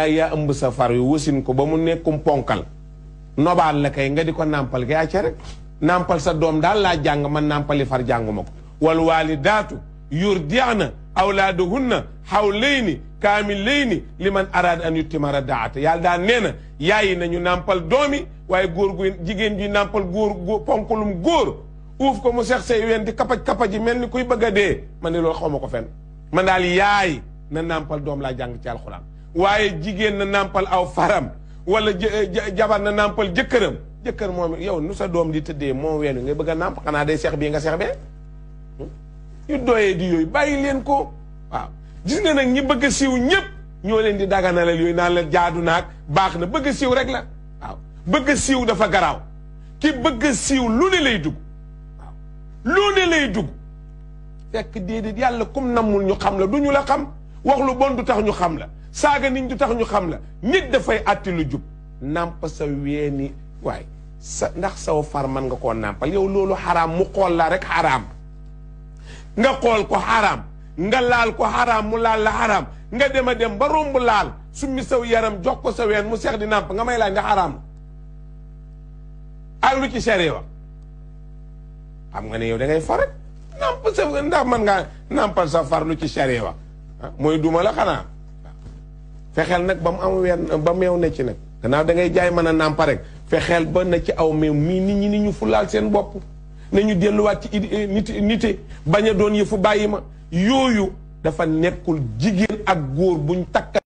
yaa ëmb sa far yu wasin ko ba mu nekkum ponkal nobaal la kay nga di ko nàmpal ga ca rek nàmpal sa doom daal laa jàng man nàmpali far jànguma ko wal waalidaatu yurdi'na awlaaduhunna hawlayni kaamilayni liman araada an yutimma radaata yàlla daal nee na yaayi nañu nàmpal doomi waaye góor gu jigéen ji nàmpal góor ponkalum góor uuf ko mu seex say ween di kapaj-kapaji mel ni kuy bëgg a dee man ne loolu xaw ma ko fenn man daal yaay na nàmpal doom laa jàng ci alxuraan waaye jigéen na nàmpal aw faram wala jabar na nàmpal jëkkëram jëkkër moom yow nu sa doom di tëddee moo weenu nga bëgg a nàmp xanaa day seex bii nga seex bee yu doyee di yooyu bàyyi leen ko waaw gis nga nag ñi bëgg a siiw ñëpp ñoo leen di daganalal yooyu naan la jaadu naag baax na bëgg a siiw rek la waaw bëgg a siiw dafa garaaw ki bëgg a siiw lu ne lay dugg waaw lu ne lay dugg fekk déedéet yàlla kum nammul ñu xam la du ñu la xam wax lu bon du tax ñu xam la saaga nit du tax ñu xam la nit dafay àtti lu jub nàmp sa weeni waaye sa ndax saw far man nga koo nàmpal yow loolu xaraam mu xool la rek xaraam nga xool ko xaraam nga laal ko xaraam mu laal la xaraam nga dem a dem ba romb laal summi saw yaram jox ko sa ween mu seex di nàmp nga may laaj nga xaraam ak lu ci Charia wax xam nga ne yow da ngay far rek nàmp sa ndax man ngaa nàmpal sa far lu ci Charia wax mooy duma la xanaa fexeel nag ba mu am ween ba meew ne ci nag gannaaw da ngay jaay mën a nàmpa rek fexeel ba na ci aw meew mii nit ñi ni ñu fulaal seen bopp nañu delluwaat ci nite bañ a doon yëfu bàyyi ma yooyu dafa nekkul jigéen ak góor buñ takka